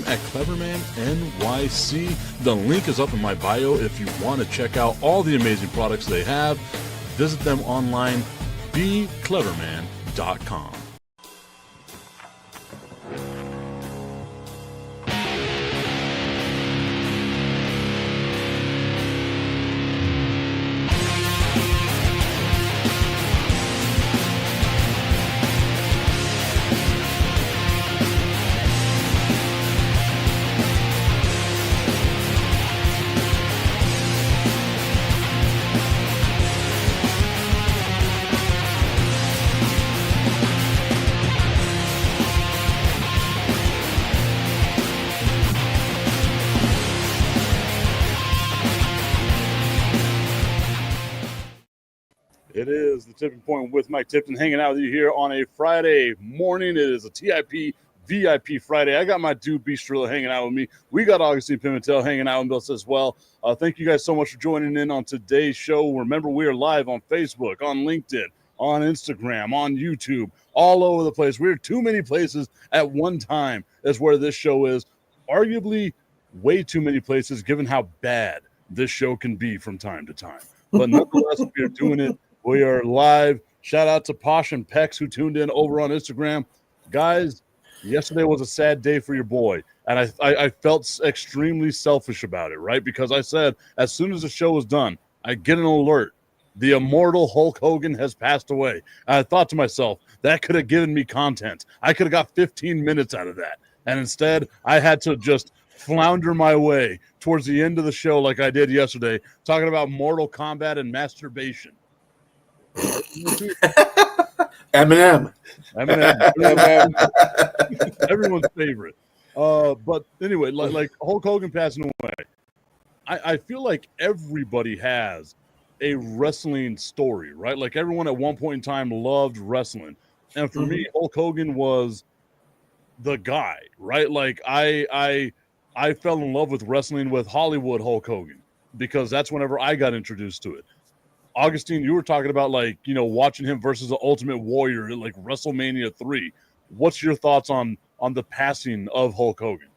at Cleverman NYC. The link is up in my bio if you want to check out all the amazing products they have. Visit them online, becleverman.com. It is the Tipping Point with Mike Tipton, hanging out with you here on a Friday morning. It is a TIP VIP Friday. I got my dude B Trilla hanging out with me. We got Augustine Pimentel hanging out with us as well. Thank you guys so much for joining in on today's show. Remember, we are live on Facebook, on LinkedIn, on Instagram, on YouTube, all over the place. We're too many places at one time is where this show is. Arguably way too many places given how bad this show can be from time to time. But nonetheless, we are doing it. We are live. Shout out to Posh and Pex who tuned in over on Instagram. Guys, yesterday was a sad day for your boy, and I felt extremely selfish about it, right? Because I said as soon as the show was done, I get an alert. The immortal Hulk Hogan has passed away. And I thought to myself, that could have given me content. I could have got 15 minutes out of that. And instead, I had to just flounder my way towards the end of the show like I did yesterday, talking about Mortal Kombat and masturbation. Eminem. Everyone's favorite. But anyway, like Hulk Hogan passing away, I feel like everybody has a wrestling story, right? Like everyone at one point in time loved wrestling. And for me, Hulk Hogan was the guy, right? Like I fell in love with wrestling with Hollywood Hulk Hogan because that's whenever I got introduced to it. Augustine, you were talking about watching him versus the Ultimate Warrior at like WrestleMania 3. What's your thoughts on the passing of Hulk Hogan?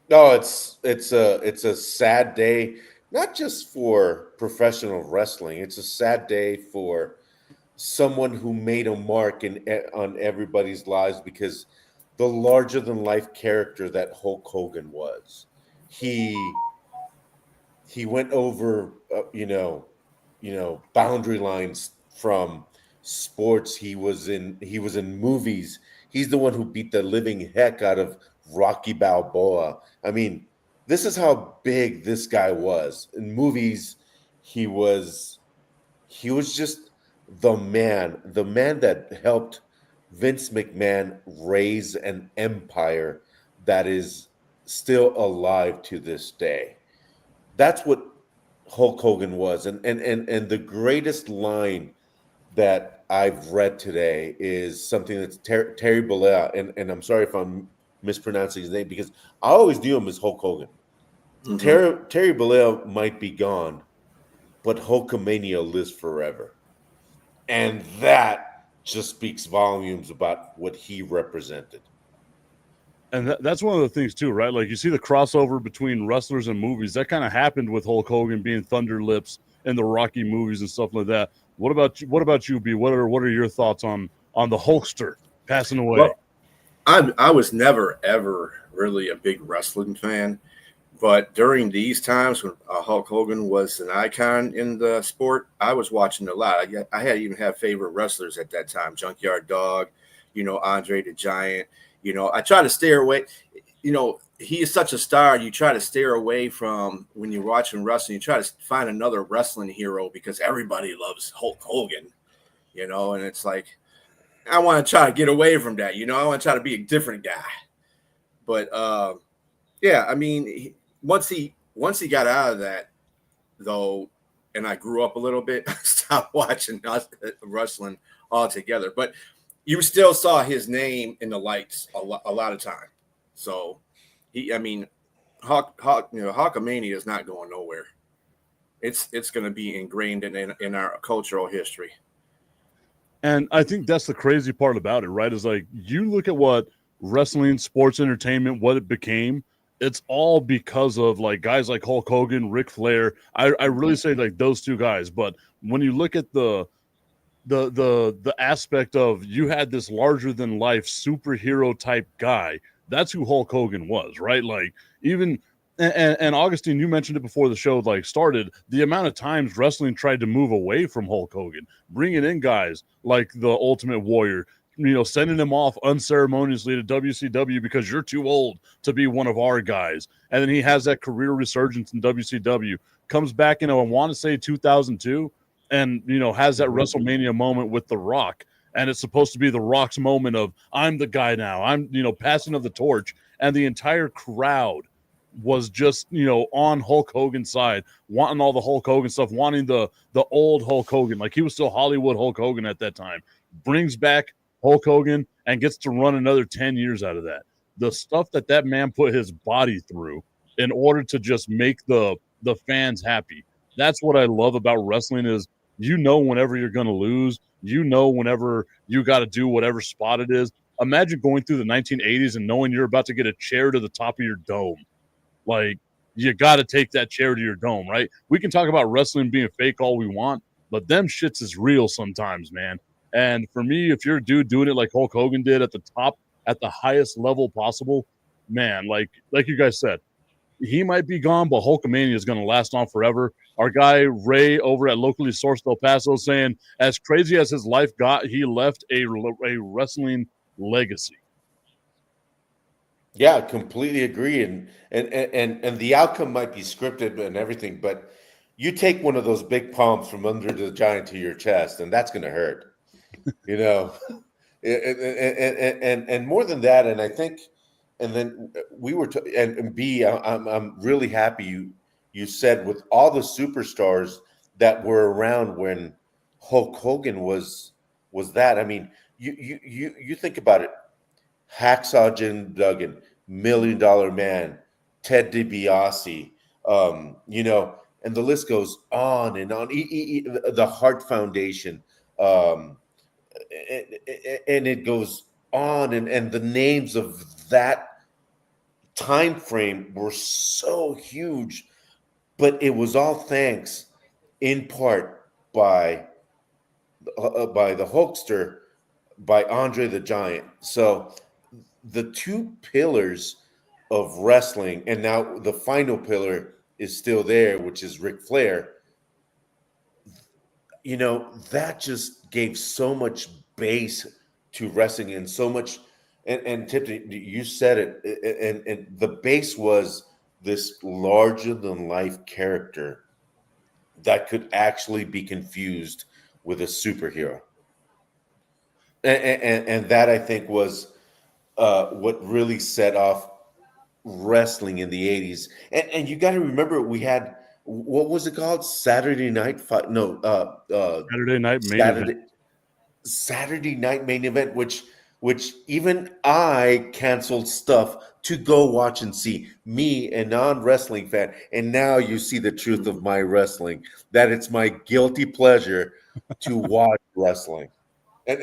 No, it's a sad day, not just for professional wrestling. It's a sad day for someone who made a mark on everybody's lives because the larger than life character that Hulk Hogan was, he went over boundary lines from sports. He was in movies. He's the one who beat the living heck out of Rocky Balboa. I mean, this is how big this guy was. In movies, he was just the man that helped Vince McMahon raise an empire that is still alive to this day. That's what Hulk Hogan was. And the greatest line that I've read today is something that's Terry Bollea, and I'm sorry if I'm mispronouncing his name because I always knew him as Hulk Hogan. Mm-hmm. Terry Bollea might be gone, but Hulkamania lives forever. And that just speaks volumes about what he represented. And that's one of the things too, right? Like you see the crossover between wrestlers and movies. That kind of happened with Hulk Hogan being Thunder Lips in the Rocky movies and stuff like that. What about you, B? What are your thoughts on the Hulkster passing away? Well, I was never ever really a big wrestling fan, but during these times when Hulk Hogan was an icon in the sport, I was watching a lot. I had even had favorite wrestlers at that time: Junkyard Dog, Andre the Giant. I try to stay away. He is such a star. You try to steer away from when you're watching wrestling. You try to find another wrestling hero because everybody loves Hulk Hogan, and it's like, I want to try to get away from that. I want to try to be a different guy. But yeah, I mean, once he got out of that, though, and I grew up a little bit, I stopped watching wrestling altogether. But you still saw his name in the lights a lot of time. So Hulkamania is not going nowhere. It's going to be ingrained in our cultural history. And I think that's the crazy part about it, right? Is like you look at what wrestling, sports entertainment, what it became, it's all because of like guys like Hulk Hogan, Ric Flair. I really say like those two guys. But when you look at the aspect of you had this larger than life superhero type guy, that's who Hulk Hogan was, right? Like even and Augustine, you mentioned it before the show like started, the amount of times wrestling tried to move away from Hulk Hogan, bringing in guys like the Ultimate Warrior, sending him off unceremoniously to WCW because you're too old to be one of our guys. And then he has that career resurgence in WCW, comes back in, I want to say 2002, and has that WrestleMania moment with The Rock, and it's supposed to be The Rock's moment of I'm the guy now, I'm passing of the torch, and the entire crowd was just on Hulk Hogan's side, wanting all the Hulk Hogan stuff, wanting the old Hulk Hogan, like he was still Hollywood Hulk Hogan at that time. Brings back Hulk Hogan and gets to run another 10 years out of that. The stuff that man put his body through in order to just make the fans happy. That's what I love about wrestling is whenever you're going to lose, whenever you got to do whatever spot it is. Imagine going through the 1980s and knowing you're about to get a chair to the top of your dome. Like, you got to take that chair to your dome, right? We can talk about wrestling being fake all we want, but them shits is real sometimes, man. And for me, if you're a dude doing it like Hulk Hogan did at the top, at the highest level possible, man, like you guys said, he might be gone, but Hulkamania is going to last on forever. Our guy Ray over at Locally Sourced El Paso saying, as crazy as his life got, he left a wrestling legacy. Yeah, completely agree. And the outcome might be scripted and everything, but you take one of those big palms from under the giant to your chest, and that's going to hurt. you know, and more than that, and I think, and then we were, and B, I'm really happy you said with all the superstars that were around when Hulk Hogan was that. I mean, you think about it. Hacksaw Jim Duggan, $1 Million Man, Ted DiBiase, and the list goes on and on. The Hart Foundation, and it goes on, and the names of that time frame were so huge, but it was all thanks, in part, by the Hulkster, by Andre the Giant. So the two pillars of wrestling, and now the final pillar is still there, which is Ric Flair. That just gave so much base to wrestling and so much. And Tipton, you said it, and the base was this larger than life character that could actually be confused with a superhero, and that I think was what really set off wrestling in the 80s. And you got to remember, we had, what was it called? Saturday Night Fight? No, Saturday Night Main Event. Saturday Night Main Event, which even I canceled stuff to go watch and see. Me, a non-wrestling fan, and now you see the truth of my wrestling, that it's my guilty pleasure to watch wrestling. And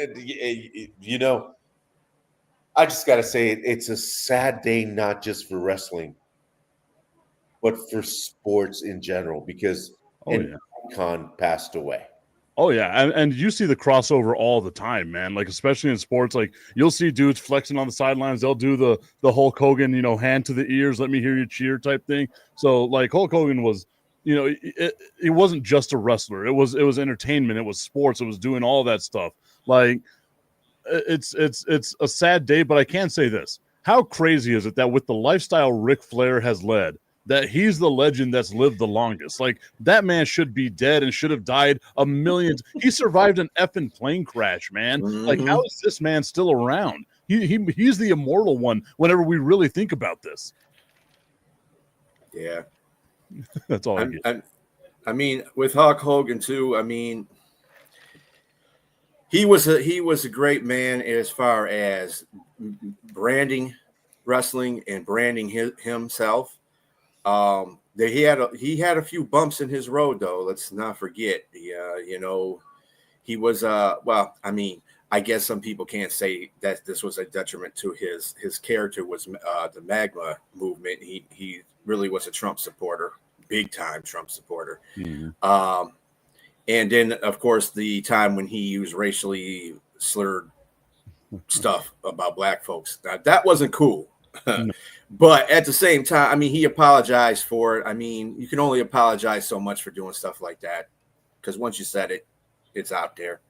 I just got to say, it's a sad day, not just for wrestling, but for sports in general, because icon passed away. Oh yeah, and you see the crossover all the time, man. Like especially in sports, like you'll see dudes flexing on the sidelines. They'll do the Hulk Hogan, hand to the ears, let me hear you cheer type thing. So like Hulk Hogan was, it wasn't just a wrestler. It was entertainment. It was sports. It was doing all that stuff. Like it's a sad day, but I can say this: how crazy is it that with the lifestyle Ric Flair has led, that he's the legend that's lived the longest? Like that man should be dead and should have died a million. He survived an effing plane crash, man. Like how is this man still around? He's the immortal one. Whenever we really think about this, yeah, that's all I get. I mean, with Hulk Hogan too. I mean, he was a great man as far as branding wrestling and branding himself. He had a few bumps in his road, though. Let's not forget. He was well. I mean, I guess some people can't say that this was a detriment to his character. Was the MAGA movement? He really was a Trump supporter, big time Trump supporter. Mm-hmm. And then, of course, the time when he used racially slurred stuff about black folks. Now, that wasn't cool. No. But at the same time, I mean, he apologized for it. I mean, you can only apologize so much for doing stuff like that, because once you said it, it's out there.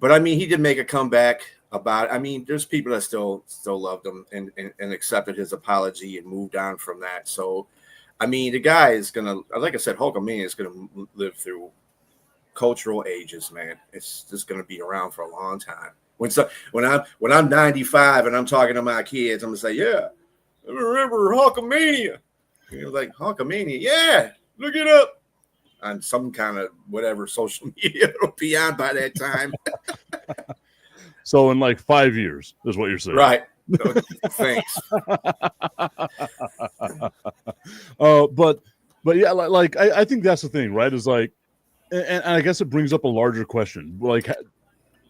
But I mean, he did make a comeback about it. I mean, there's people that still loved him and accepted his apology and moved on from that. So, I mean, the guy is gonna, like I said, Hulkamania is gonna live through cultural ages, man. It's just gonna be around for a long time. When I'm 95 and I'm talking to my kids, I'm gonna say, yeah, I remember Hulkamania. You're like, Hulkamania, yeah, look it up on some kind of whatever social media. It'll be on by that time. So in like 5 years is what you're saying, Right? Thanks. But yeah, like I think that's the thing, right? Is like, and I guess it brings up a larger question, like,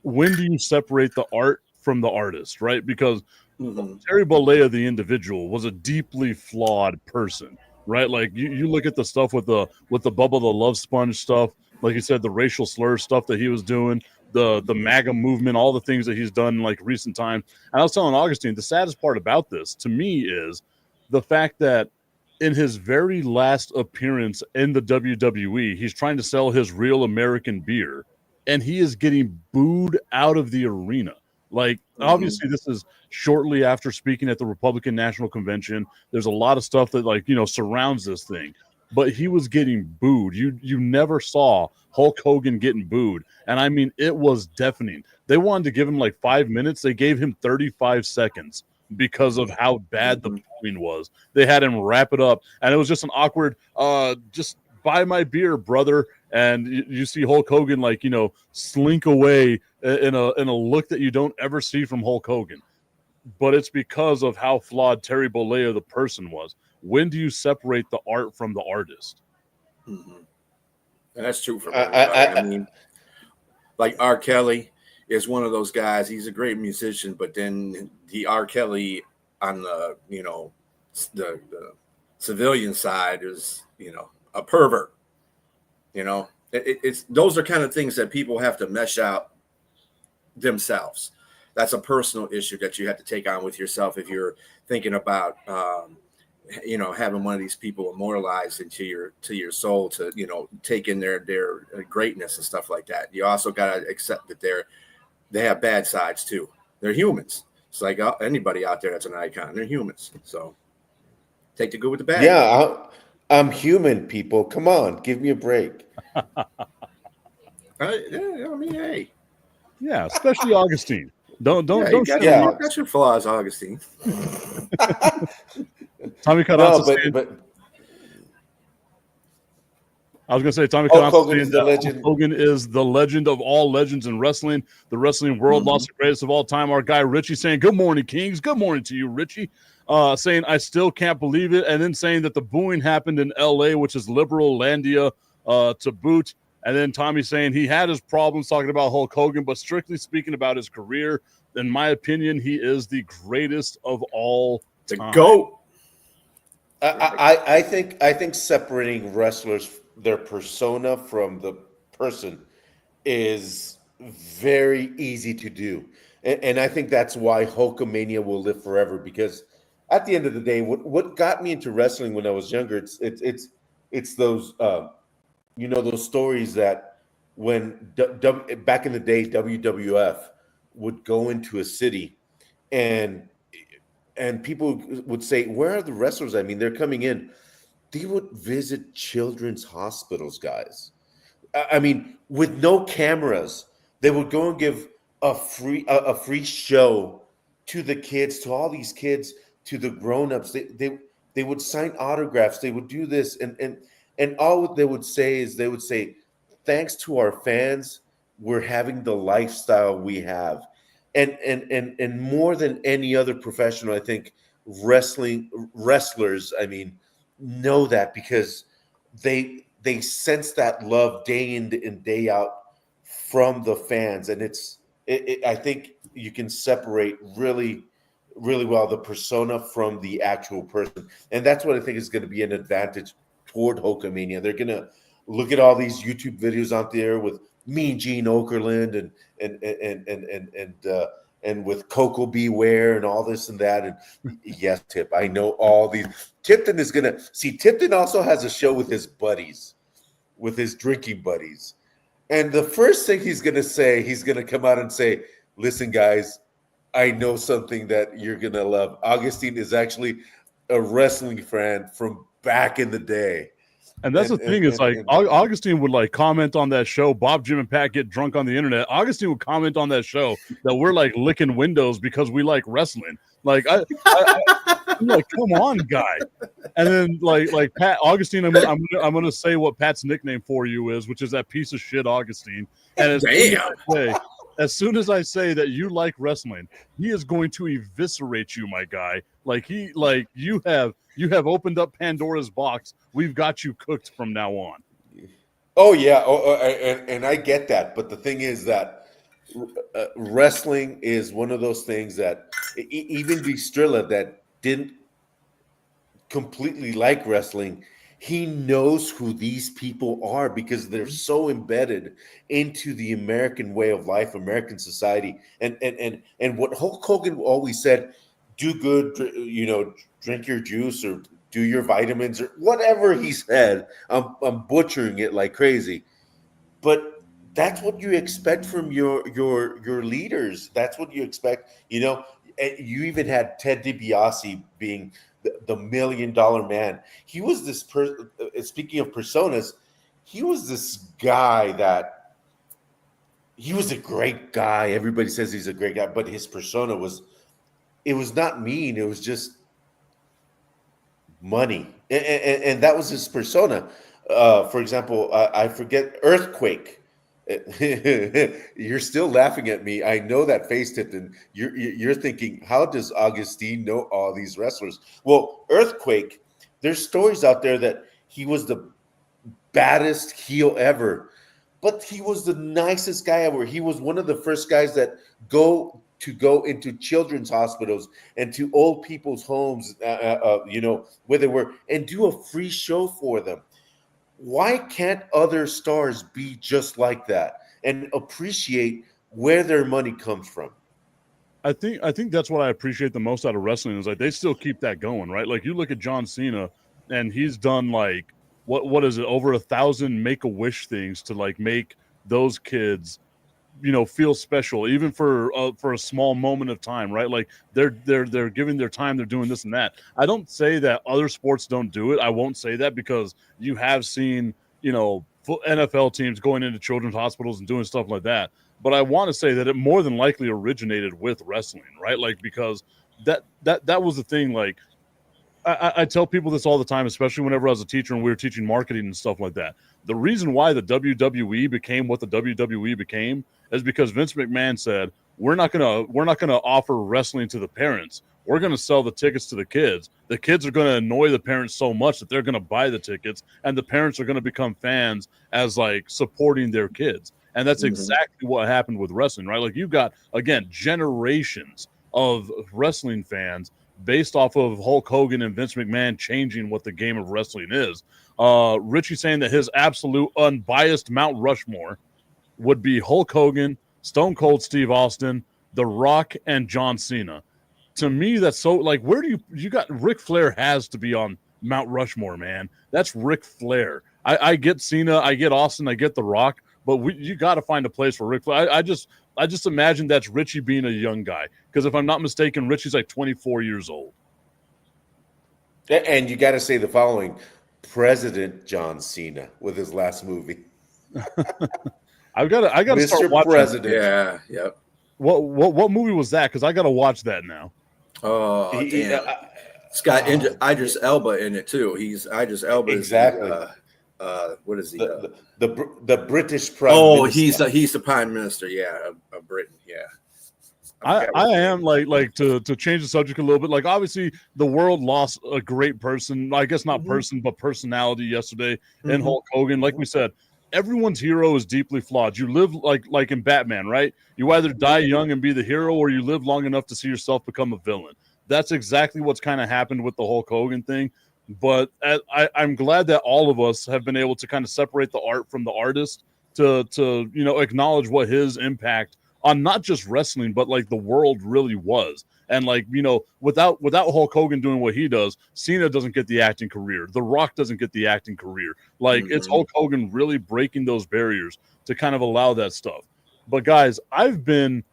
when do you separate the art from the artist, right? Because Terry Bollea, the individual, was a deeply flawed person, right? Like you look at the stuff with the Bubba the Love Sponge stuff, like you said, the racial slur stuff that he was doing, the MAGA movement, all the things that he's done in like recent time. And I was telling Augustine, the saddest part about this to me is the fact that in his very last appearance in the WWE, he's trying to sell his Real American beer, and he is getting booed out of the arena. Like, obviously, this is shortly after speaking at the Republican National Convention. There's a lot of stuff that, like, surrounds this thing. But he was getting booed. You never saw Hulk Hogan getting booed. And I mean, it was deafening. They wanted to give him like 5 minutes. They gave him 35 seconds because of how bad the booing was. They had him wrap it up. And it was just an awkward, just buy my beer, brother. And you see Hulk Hogan, like, slink away in a look that you don't ever see from Hulk Hogan. But it's because of how flawed Terry Bollea, the person, was. When do you separate the art from the artist? And that's true for everybody. I mean, like R. Kelly is one of those guys. He's a great musician, but then the R. Kelly on the the civilian side is a pervert. It's those are kind of things that people have to mesh out themselves. That's a personal issue that you have to take on with yourself if you're thinking about having one of these people immortalized into your soul to take in their greatness and stuff like that. You also got to accept that they have bad sides too. They're humans. It's like anybody out there that's an icon. They're humans. So take the good with the bad. Yeah, I'm human, people. Come on, give me a break. I mean, hey. Yeah, especially Augustine. Don't. Got your flaws, Augustine. Tommy Carranza I was going to say, Tommy Hulk Hogan is the legend. Hogan is the legend of all legends in wrestling. The wrestling world lost the greatest of all time. Our guy Richie saying, "Good morning, Kings." Good morning to you, Richie. Saying, "I still can't believe it," and then saying that the booing happened in L.A., which is liberal landia to boot. And then Tommy saying he had his problems talking about Hulk Hogan, but strictly speaking about his career, in my opinion, he is the greatest of all time. The GOAT. I think separating wrestlers, their persona from the person, is very easy to do, and I think that's why Hulkamania will live forever. Because at the end of the day, what got me into wrestling when I was younger, it's those those stories that when back in the day WWF would go into a city and people would say, "Where are the wrestlers? I mean, they're coming in." They would visit children's hospitals, guys. I mean, with no cameras, they would go and give a free show to the kids, to all these kids, to the grown-ups. They would sign autographs. They would do this, and all they would say is, "Thanks to our fans, we're having the lifestyle we have." And more than any other professional, I think wrestlers, I mean, know that, because they sense that love day in and day out from the fans, and it's I think you can separate really, really well the persona from the actual person, and that's what I think is going to be an advantage toward Hulkamania. They're going to look at all these YouTube videos out there with Mean Gene Okerlund and with Coco Beware and all this and that. And yes, Tip, I know all these. Tipton is going to see. Tipton also has a show with his buddies, with his drinking buddies. And the first thing he's going to say, he's going to come out and say, listen, guys, I know something that you're going to love. Augustine is actually a wrestling fan from back in the day. And that's the thing is, like, Augustine would, like, comment on that show. Bob, Jim, and Pat get drunk on the internet. Augustine would comment on that show that we're, like, licking windows because we like wrestling. Like, I'm like, come on, guy. And then, like Pat, Augustine, I'm gonna say what Pat's nickname for you is, which is that piece of shit, Augustine. And as soon as I say that you like wrestling, he is going to eviscerate you, my guy. Like you have opened up Pandora's box. We've got you cooked from now on. Oh yeah, and I get that, but the thing is that wrestling is one of those things that even Strilla that didn't completely like wrestling, he knows who these people are because they're so embedded into the American way of life, American society, and what Hulk Hogan always said: do good, drink your juice or do your vitamins or whatever he said. I'm butchering it like crazy, but that's what you expect from your leaders. That's what you expect. You even had Ted DiBiase being the $1 million man. He was this person. Speaking of personas, he was this guy that he was a great guy. Everybody says he's a great guy, but his persona was not mean. It was just money, and that was his persona. For example, I forget Earthquake. You're still laughing at me. I know that face, Tipton. You're thinking, how does Augustine know all these wrestlers? Well, Earthquake, there's stories out there that he was the baddest heel ever, but he was the nicest guy ever. He was one of the first guys that go into children's hospitals and to old people's homes, where they were, and do a free show for them. Why can't other stars be just like that and appreciate where their money comes from? I think that's what I appreciate the most out of wrestling is like they still keep that going, right? Like you look at John Cena and he's done like what is it, over 1,000 Make-A-Wish things to like make those kids feel special, even for a small moment of time, right? Like they're giving their time, they're doing this and that. I don't say that other sports don't do it. I won't say that because you have seen NFL teams going into children's hospitals and doing stuff like that. But I want to say that it more than likely originated with wrestling, right? Like because that was the thing. Like I tell people this all the time, especially whenever I was a teacher and we were teaching marketing and stuff like that. The reason why the WWE became what the WWE became is because Vince McMahon said, we're not gonna offer wrestling to the parents. We're gonna sell the tickets to the kids. The kids are gonna annoy the parents so much that they're gonna buy the tickets, and the parents are gonna become fans as like supporting their kids. And that's exactly what happened with wrestling, right? Like you've got, again, generations of wrestling fans based off of Hulk Hogan and Vince McMahon changing what the game of wrestling is. Richie saying that his absolute unbiased Mount Rushmore would be Hulk Hogan, Stone Cold Steve Austin, The Rock, and John Cena. To me, that's so like, where do you got Ric Flair has to be on Mount Rushmore, man. That's Ric Flair. I get Cena, I get Austin, I get The Rock, but you got to find a place for Ric Flair. I just imagine that's Richie being a young guy. Because if I'm not mistaken, Richie's like 24 years old. And you got to say the following: President John Cena with his last movie. I got to start watching. President. Yeah, yep. What movie was that? Because I got to watch that now. Oh, damn. It's got Idris Elba in it too. Idris Elba. Exactly. What is he? The British Prime Minister. He's the Prime Minister. Yeah, of Britain. Yeah. I am like to change the subject a little bit. Like obviously the world lost a great person. I guess not person, but personality yesterday in Hulk Hogan. Like we said, everyone's hero is deeply flawed. You live like in Batman, right? You either die young and be the hero, or you live long enough to see yourself become a villain. That's exactly what's kind of happened with the Hulk Hogan thing. But I'm glad that all of us have been able to kind of separate the art from the artist to acknowledge what his impact on not just wrestling but like the world really was. And like, without Hulk Hogan doing what he does, Cena doesn't get the acting career. The Rock doesn't get the acting career. Like, it's Hulk Hogan really breaking those barriers to kind of allow that stuff. But guys, I've been,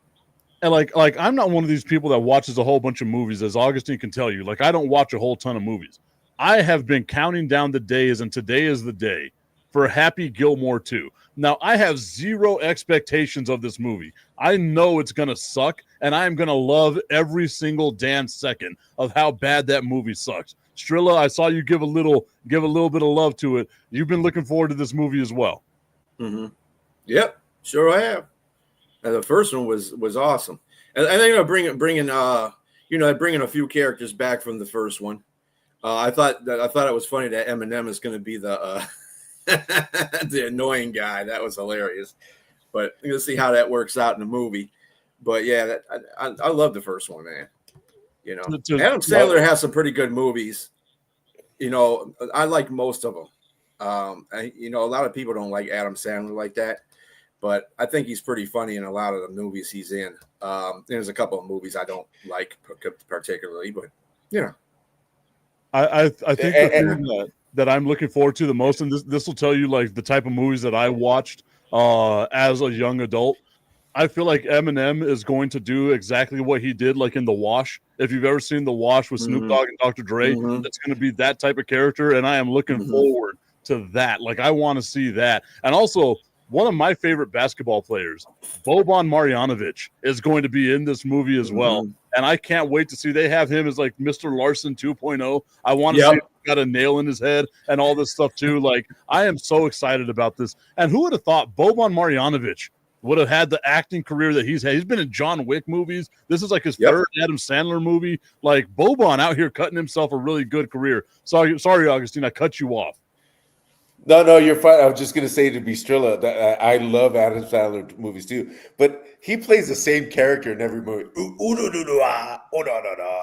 and like I'm not one of these people that watches a whole bunch of movies, as Augustine can tell you. Like, I don't watch a whole ton of movies. I have been counting down the days, and today is the day for Happy Gilmore 2. Now, I have zero expectations of this movie. I know it's going to suck, and I'm going to love every single damn second of how bad that movie sucks. Strilla, I saw you give a little bit of love to it. You've been looking forward to this movie as well. Mm-hmm. Yep, sure I have. And the first one was awesome, and then bringing a few characters back from the first one. I thought it was funny that Eminem is going to be the the annoying guy. That was hilarious. But you'll see how that works out in the movie. But yeah, I love the first one, man. Adam Sandler has some pretty good movies. I like most of them. A lot of people don't like Adam Sandler like that, but I think he's pretty funny in a lot of the movies he's in. There's a couple of movies I don't like particularly, but I think the thing that I'm looking forward to the most, and this will tell you like the type of movies that I watched as a young adult. I feel like Eminem is going to do exactly what he did like in The Wash. If you've ever seen The Wash with Snoop Dogg and Dr. Dre, it's going to be that type of character, and I am looking forward to that. Like, I want to see that. And also, one of my favorite basketball players, Boban Marjanovic, is going to be in this movie as well. And I can't wait to see. They have him as like Mr. Larson 2.0. I want to see him got a nail in his head and all this stuff too. Like, I am so excited about this. And who would have thought Boban Marjanovic would have had the acting career that he's had? He's been in John Wick movies. This is like his third Adam Sandler movie. Like, Boban out here cutting himself a really good career. Sorry, Augustine, I cut you off. No, you're fine. I was just going to say to be Strilla that I love Adam Sandler movies too, but he plays the same character in every movie.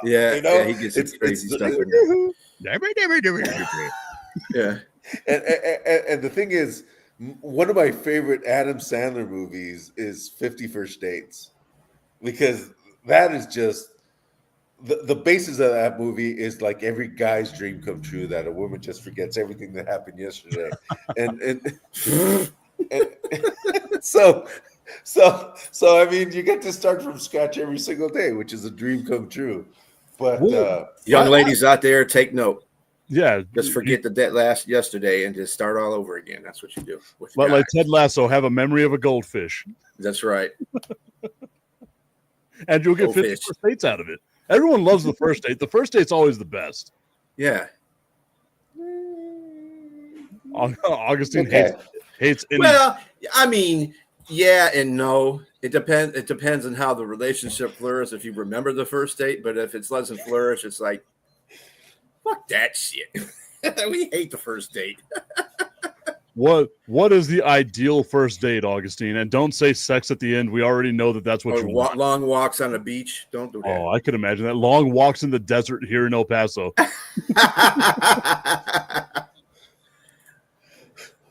Yeah, he gets it's crazy stuff in there. Yeah, and the thing is, one of my favorite Adam Sandler movies is 50 First Dates, because that is just the basis of that movie is like every guy's dream come true, that a woman just forgets everything that happened yesterday, and so I mean, you get to start from scratch every single day, which is a dream come true. But young ladies out there, take note. Yeah, just forget the last yesterday and just start all over again. That's what you do. Like Ted Lasso, have a memory of a goldfish. That's right. And you'll get 50 first dates out of it. Everyone loves the first date. The first date's always the best. Yeah. Augustine hates. Well, I mean, yeah and no. It depends. It depends on how the relationship flourishes. If you remember the first date, but if it doesn't flourish, it's like, fuck that shit. We hate the first date. What is the ideal first date, Augustine? And don't say sex at the end. We already know that's what you want. Long walks on the beach. Don't do that. Oh, I could imagine that. Long walks in the desert here in El Paso.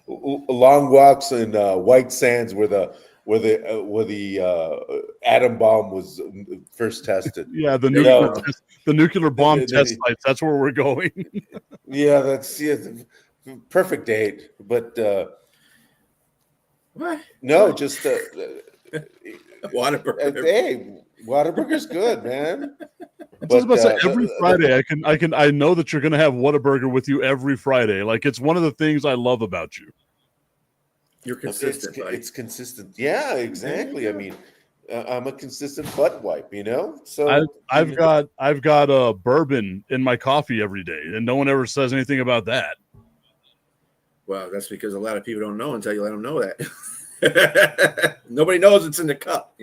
Long walks in white sands where the atom bomb was first tested. Yeah, the nuclear bomb test sites. That's where we're going. Yeah, that's perfect date. But what? No, just Whataburger. Hey, Whataburger's good, man. I was about to say, every Friday I know that you're going to have Whataburger with you every Friday. Like, it's one of the things I love about you. You're consistent. It's consistent. Yeah, exactly. I mean, I'm a consistent butt wipe, So I've got a bourbon in my coffee every day, and no one ever says anything about that. Well, that's because a lot of people don't know until you let them know that. Nobody knows it's in the cup,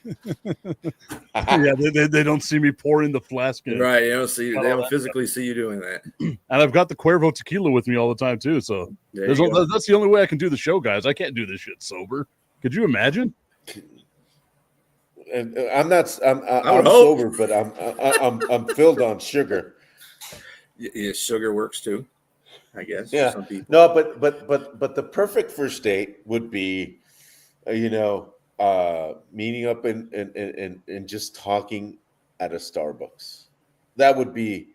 Yeah, they don't see me pouring the flask in. Right. They don't physically see you doing that. And I've got the Cuervo tequila with me all the time too. So that's the only way I can do the show, guys. I can't do this shit sober. Could you imagine? And I'm sober, but I'm filled on sugar. Yeah, sugar works too, I guess. Yeah. For some people. No, but the perfect first date would be, meeting up and just talking at a Starbucks. That would be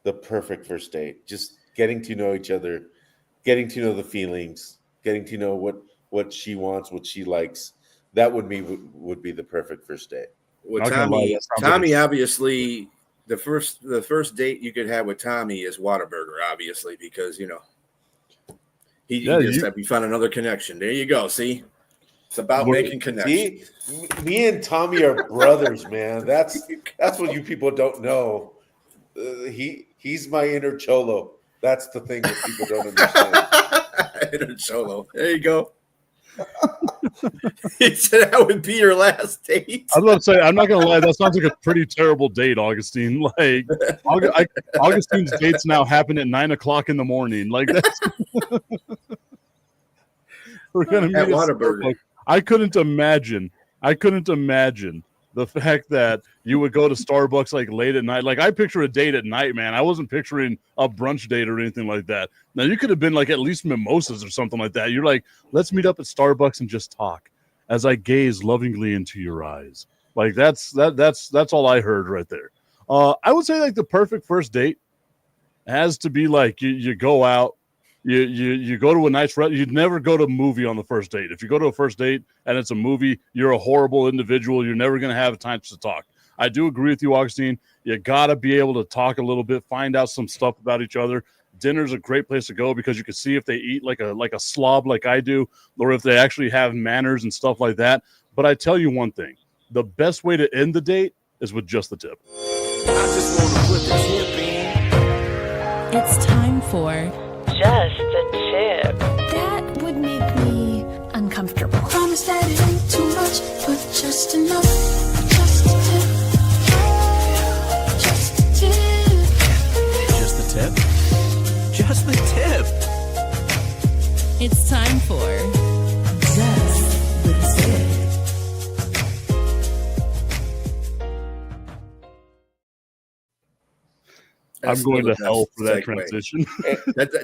the perfect first date. Just getting to know each other, getting to know the feelings, getting to know what she wants, what she likes. That would be the perfect first date. Well, Tommy obviously the first date you could have with Tommy is Whataburger, obviously, because we found another connection. There you go. See, it's about making connections. See? Me and Tommy are brothers, man. That's what you people don't know. He's my inner cholo. That's the thing that people don't understand. Inner cholo. There you go. He said that would be your last date. I was about to say, I'm not gonna lie, that sounds like a pretty terrible date, Augustine. Like Augustine's dates now happen at 9:00 in the morning. Like that's we're gonna meet at Whataburger. I couldn't imagine the fact that you would go to Starbucks like late at night. Like I picture a date at night, man. I wasn't picturing a brunch date or anything like that. Now you could have been like at least mimosas or something like that. You're like, let's meet up at Starbucks and just talk as I gaze lovingly into your eyes. Like that's all I heard right there. I would say like the perfect first date has to be like you go out. You go to a nice you'd never go to a movie on the first date. If you go to a first date and it's a movie, you're a horrible individual. You're never going to have time to talk. I do agree with you, Augustine. You got to be able to talk a little bit, find out some stuff about each other. Dinner's a great place to go because you can see if they eat like a slob like I do, or if they actually have manners and stuff like that. But I tell you one thing, the best way to end the date is with just the tip. I just want to put the tip in. It's time for Just a Tip. That would make me uncomfortable. Promise that it ain't too much, but just enough. Just a tip. Just a tip. Just the tip? Just the tip. It's time for Just the Tip. I'm going to hell for that transition. That's a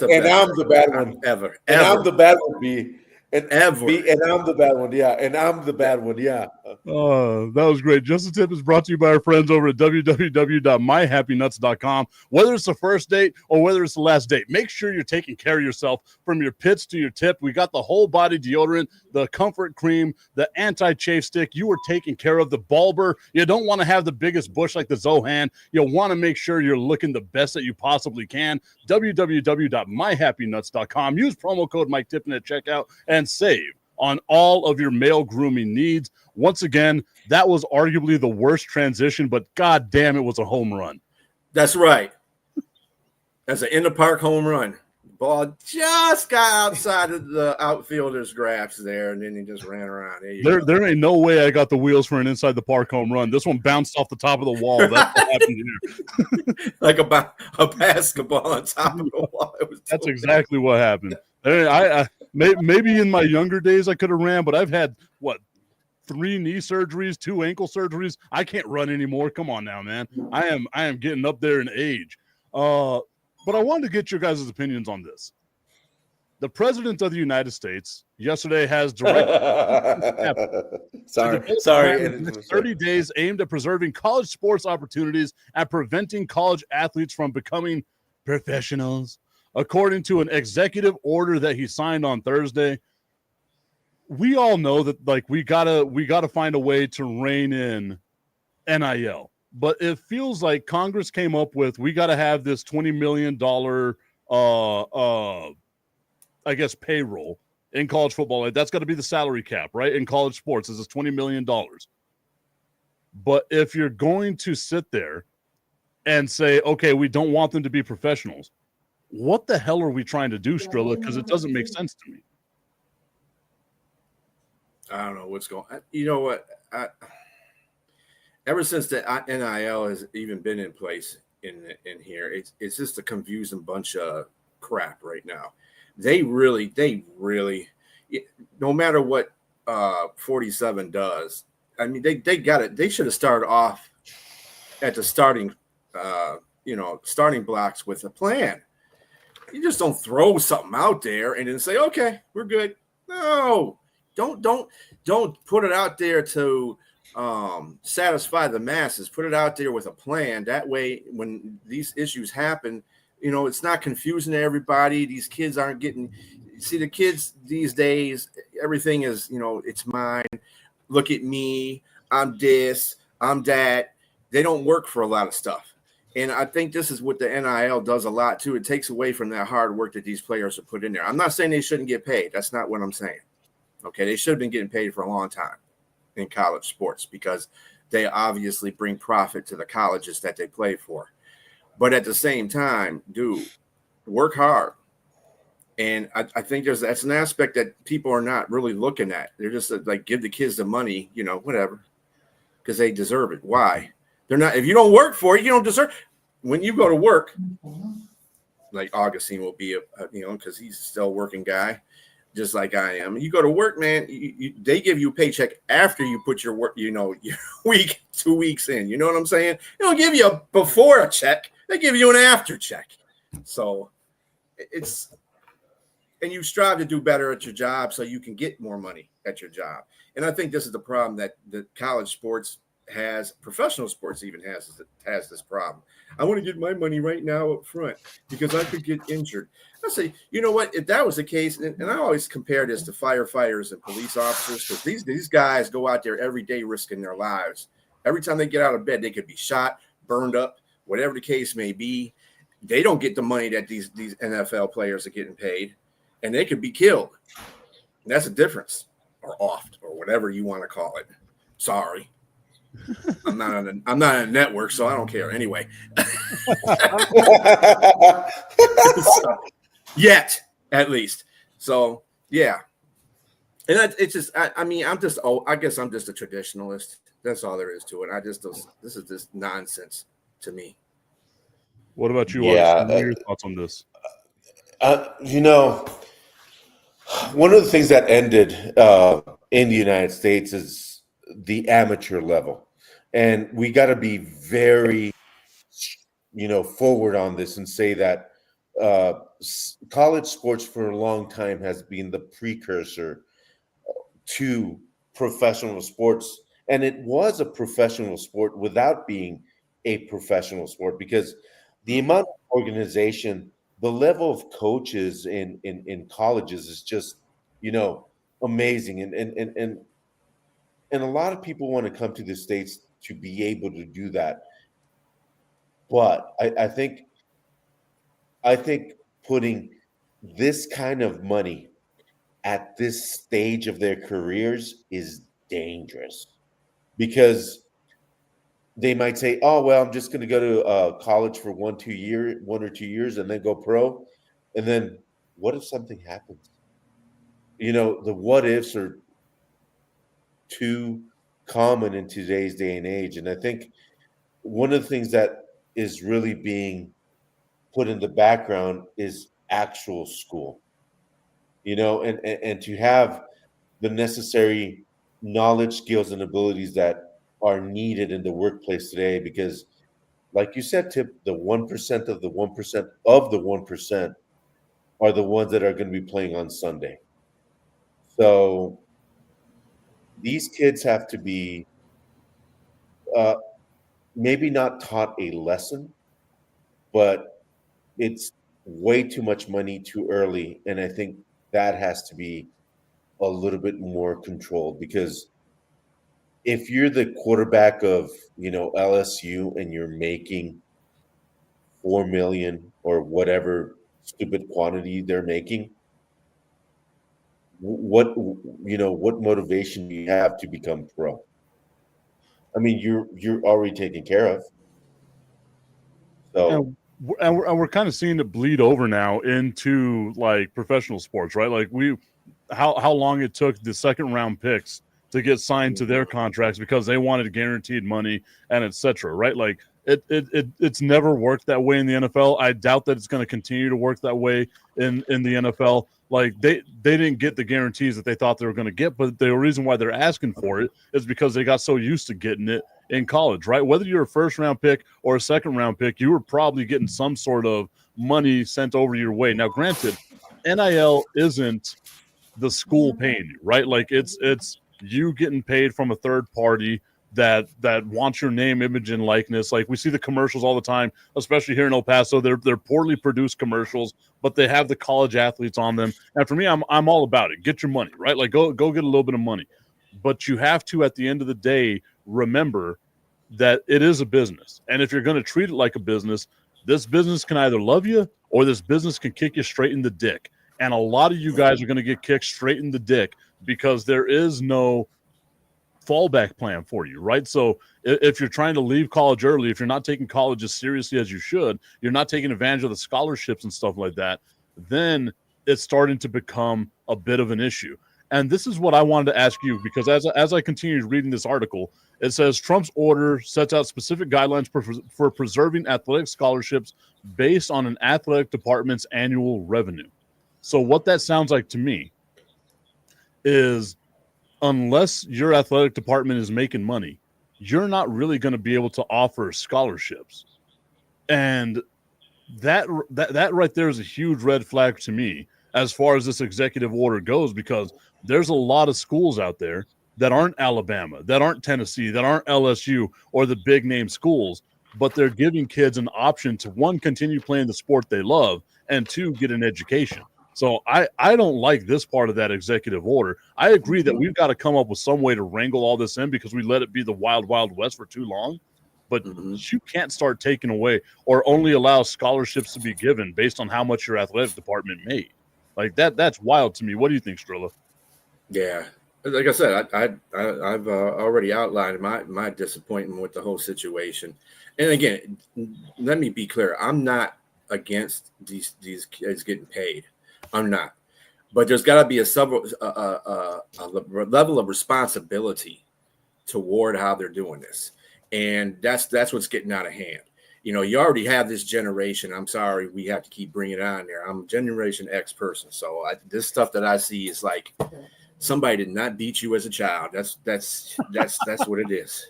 and I'm the bad one ever. And I'm the bad one, B. And Ever. And I'm the bad one, yeah. And I'm the bad one, yeah. Oh, that was great. Just a Tip is brought to you by our friends over at www.myhappynuts.com. Whether it's the first date or whether it's the last date, make sure you're taking care of yourself from your pits to your tip. We got the whole body deodorant, the comfort cream, the anti-chafe stick. You are taking care of the bulber. You don't want to have the biggest bush like the Zohan. You'll want to make sure you're looking the best that you possibly can. www.myhappynuts.com. Use promo code Mike Tippin at checkout and save on all of your male grooming needs. Once again, that was arguably the worst transition, but god damn, it was a home run. That's right. That's an in the park home run. Ball just got outside of the outfielder's grasp there, and then he just ran around. There ain't no way I got the wheels for an inside the park home run. This one bounced off the top of the wall. That's what happened here. Like a basketball on top of the wall. That's exactly what happened. I maybe in my younger days I could have ran, but I've had 3 knee surgeries, 2 ankle surgeries. I can't run anymore. Come on now, man. I am getting up there in age. But I wanted to get your guys' opinions on this. The President of the United States yesterday has directed Sorry. 30 days aimed at preserving college sports opportunities and preventing college athletes from becoming professionals. According to an executive order that he signed on Thursday, we all know that we gotta find a way to rein in NIL. But it feels like Congress came up with, we got to have this $20 million, I guess, payroll in college football. Like, that's got to be the salary cap, right? In college sports, is $20 million. But if you're going to sit there and say, okay, we don't want them to be professionals, what the hell are we trying to do, Strilla? Because it doesn't make sense to me. I don't know what's going on. You know what? Ever since the NIL has even been in place in here, it's just a confusing bunch of crap right now. They really, no matter what 47 does, I mean, they got it. They should have started off at the starting blocks with a plan. You just don't throw something out there and then say, okay, we're good. No, don't put it out there to satisfy the masses. Put it out there with a plan. That way, when these issues happen, it's not confusing to everybody. These kids aren't getting. See, the kids these days, everything is, it's mine. Look at me. I'm this. I'm that. They don't work for a lot of stuff. And I think this is what the NIL does a lot too. It takes away from that hard work that these players have put in there. I'm not saying they shouldn't get paid. That's not what I'm saying. Okay, they should have been getting paid for a long time in college sports because they obviously bring profit to the colleges that they play for. But at the same time, dude, work hard. And I think that's an aspect that people are not really looking at. They're just like, give the kids the money, whatever, because they deserve it. Why? They're not. If you don't work for it, you don't deserve. When you go to work, like Augustine will be, because he's still a working guy, just like I am. You go to work, man. They give you a paycheck after you put your work, your week, 2 weeks in. You know what I'm saying? They don't give you a before a check. They give you an after check. So and you strive to do better at your job so you can get more money at your job. And I think this is the problem that the college sports has, professional sports even has this problem. I want to get my money right now up front because I could get injured. I say, you know what? If that was the case, and I always compare this to firefighters and police officers, because these guys go out there every day risking their lives. Every time they get out of bed, they could be shot, burned up, whatever the case may be. They don't get the money that these NFL players are getting paid, and they could be killed. And that's a difference, or oft, or whatever you want to call it. Sorry. I'm not on a network, so I don't care anyway. Yet, at least. So yeah, and it's just. I guess I'm just a traditionalist. That's all there is to it. This is just nonsense to me. What about you? Yeah, Augustine? What are your thoughts on this? One of the things that ended in the United States is the amateur level. And we got to be very, forward on this and say that college sports for a long time has been the precursor to professional sports. And it was a professional sport without being a professional sport because the amount of organization, the level of coaches in colleges is just, amazing. And a lot of people want to come to the States to be able to do that. But I think putting this kind of money at this stage of their careers is dangerous because they might say, oh, well, I'm just going to go to college for 1 or 2 years and then go pro. And then what if something happens? The what ifs are too common in today's day and age. And I think one of the things that is really being put in the background is actual school, and to have the necessary knowledge, skills, and abilities that are needed in the workplace today. Because like you said, Tip, the 1% of the 1% of the 1% are the ones that are going to be playing on Sunday. So these kids have to be maybe not taught a lesson, but it's way too much money too early. And I think that has to be a little bit more controlled because if you're the quarterback of, LSU and you're making 4 million or whatever stupid quantity they're making, what motivation do you have to become pro? I mean, you're already taken care of. So And we're kind of seeing it bleed over now into like professional sports, right? Like how long it took the second round picks to get signed to their contracts because they wanted guaranteed money and etc. Right? Like it's never worked that way in the NFL. I doubt that it's going to continue to work that way in the NFL. Like they didn't get the guarantees that they thought they were going to get, but the reason why they're asking for it is because they got so used to getting it in college, right? Whether you're a first round pick or a second round pick, you were probably getting some sort of money sent over your way. Now, granted, NIL isn't the school paying you, right? Like it's you getting paid from a third party that wants your name, image, and likeness. Like we see the commercials all the time, especially here in El Paso. They're poorly produced commercials, but they have the college athletes on them. And for me, I'm all about it. Get your money, right? Like go get a little bit of money. But you have to, at the end of the day, remember that it is a business. And if you're going to treat it like a business, this business can either love you or this business can kick you straight in the dick. And a lot of you guys are going to get kicked straight in the dick because there is no fallback plan for you, right? So if you're trying to leave college early, if you're not taking college as seriously as you should, you're not taking advantage of the scholarships and stuff like that, then it's starting to become a bit of an issue. And this is what I wanted to ask you, because as I continued reading this article, it says Trump's order sets out specific guidelines for preserving athletic scholarships based on an athletic department's annual revenue. So what that sounds like to me is unless your athletic department is making money, you're not really going to be able to offer scholarships. And that right there is a huge red flag to me as far as this executive order goes, because there's a lot of schools out there that aren't Alabama, that aren't Tennessee, that aren't LSU or the big name schools, but they're giving kids an option to, one, continue playing the sport they love, and two, get an education. So I don't like this part of that executive order. I agree that we've got to come up with some way to wrangle all this in because we let it be the wild, wild west for too long. But you can't start taking away or only allow scholarships to be given based on how much your athletic department made. Like that's wild to me. What do you think, Strilla? Yeah, like I said, I've already outlined my disappointment with the whole situation. And again, let me be clear: I'm not against these kids getting paid. I'm not, but there's got to be a level of responsibility toward how they're doing this, and that's what's getting out of hand. You know, you already have this generation. I'm sorry, we have to keep bringing it on there. I'm Generation X person, so this stuff that I see is like somebody did not beat you as a child. That's what it is.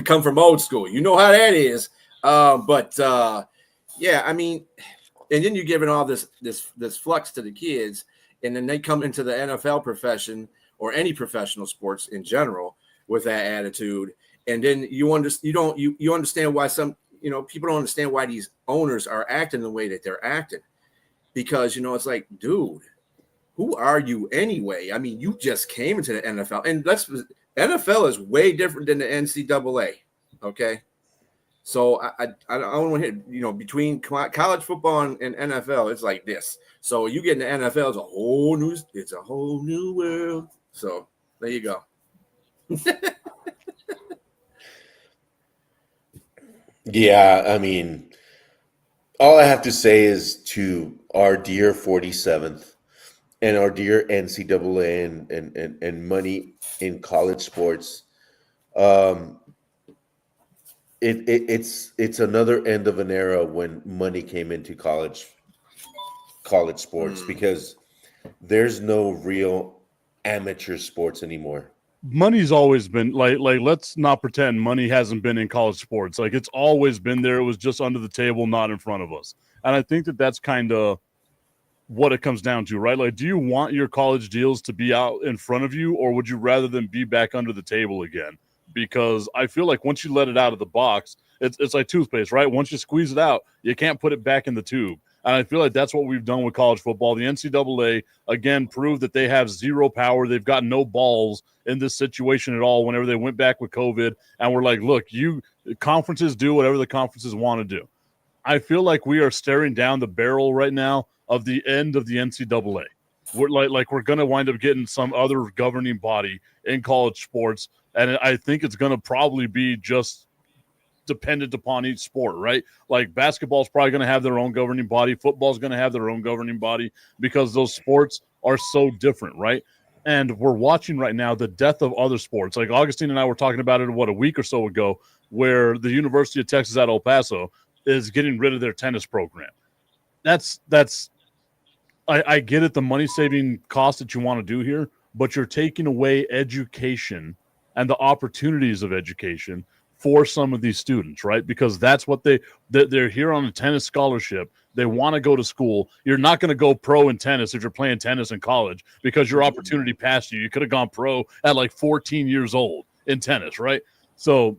Come from old school, you know how that is. Yeah, I mean. And then you're giving all this flux to the kids, and then they come into the NFL profession or any professional sports in general with that attitude. And then you understand why some people don't understand why these owners are acting the way that they're acting, because it's like, dude, who are you anyway? I mean, you just came into the NFL, and NFL is way different than the NCAA. Okay. So I don't want to hit, between college football and NFL, it's like this. So you get in the NFL, it's a whole new world. So there you go. Yeah, I mean, all I have to say is to our dear 47th and our dear NCAA and money in college sports, it's another end of an era when money came into college sports, because there's no real amateur sports anymore. Money's always been like let's not pretend money hasn't been in college sports. Like it's always been there. It was just under the table, not in front of us. And I think that that's kind of what it comes down to, right? Like, do you want your college deals to be out in front of you, or would you rather them be back under the table again? Because I feel like once you let it out of the box, it's like toothpaste, right? Once you squeeze it out, you can't put it back in the tube. And I feel like that's what we've done with college football. The NCAA, again, proved that they have zero power. They've got no balls in this situation at all whenever they went back with COVID. And we're like, look, conferences do whatever the conferences want to do. I feel like we are staring down the barrel right now of the end of the NCAA. We're we're going to wind up getting some other governing body in college sports. And I think it's going to probably be just dependent upon each sport, right? Like basketball is probably going to have their own governing body. Football is going to have their own governing body because those sports are so different, right? And we're watching right now the death of other sports. Like Augustine and I were talking about it, a week or so ago, where the University of Texas at El Paso is getting rid of their tennis program. I get it, the money-saving cost that you want to do here, but you're taking away education and the opportunities of education for some of these students, right? Because that's what they're here on a tennis scholarship. They want to go to school. You're not going to go pro in tennis if you're playing tennis in college because your opportunity passed you. You could have gone pro at like 14 years old in tennis, right? So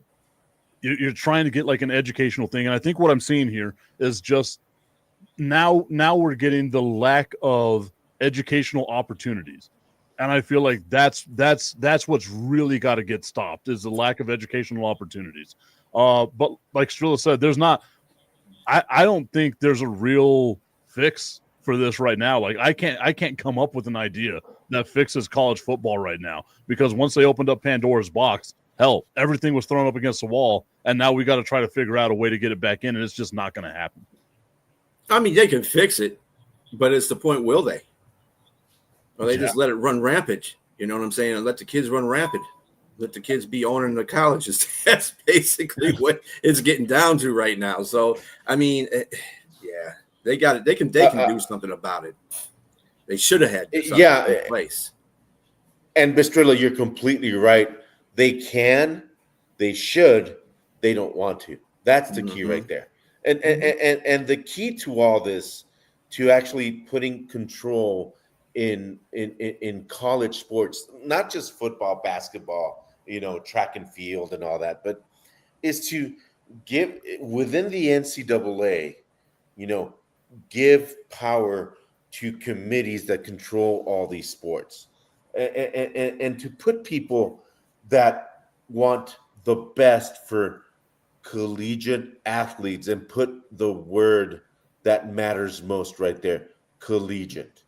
you're trying to get like an educational thing. And I think what I'm seeing here is just now we're getting the lack of educational opportunities. And I feel like that's what's really got to get stopped is the lack of educational opportunities. But like Strilla said, there's not. I don't think there's a real fix for this right now. Like I can't come up with an idea that fixes college football right now because once they opened up Pandora's box, hell, everything was thrown up against the wall, and now we got to try to figure out a way to get it back in, and it's just not going to happen. I mean, they can fix it, but it's the point, will they? Or they just let it run rampant. You know what I'm saying? And let the kids run rampant. Let the kids be owning the colleges. That's basically what it's getting down to right now. So, I mean, yeah, they got it. They can do something about it. They should have had something in place. And Bistrilla, you're completely right. They can, they should, they don't want to. That's the key right there. And the key to all this, to actually putting control in college sports, not just football, basketball, track and field and all that, but is to give within the NCAA, give power to committees that control all these sports, and to put people that want the best for collegiate athletes and put the word that matters most right there, collegiate,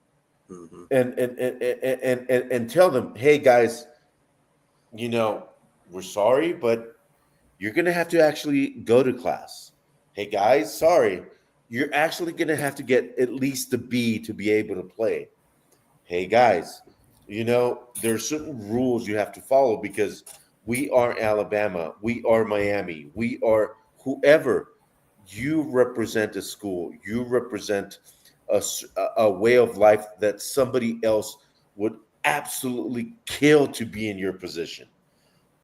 and tell them, hey guys, we're sorry, but you're going to have to actually go to class. Hey guys, sorry, you're actually going to have to get at least a B to be able to play. Hey guys, there are certain rules you have to follow because we are Alabama, we are Miami, we are whoever. You represent a school, you represent a way of life that somebody else would absolutely kill to be in your position.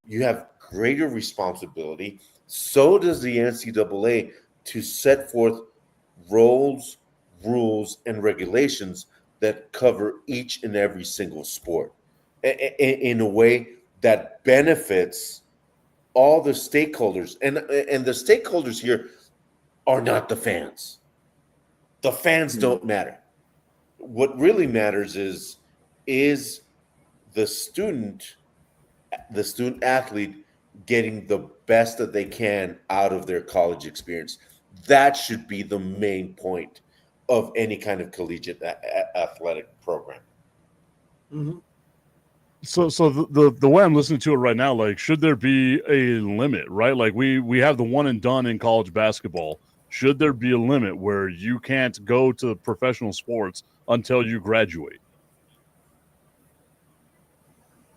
You have greater responsibility. So does the NCAA to set forth roles, rules, and regulations that cover each and every single sport in a way that benefits all the stakeholders. And the stakeholders here are not the fans. The fans don't matter. What really matters is the student athlete getting the best that they can out of their college experience. That should be the main point of any kind of collegiate athletic program. So the way I'm listening to it right now, like, should there be a limit, right? Like we have the one and done in college basketball. Should there be a limit where you can't go to professional sports until you graduate?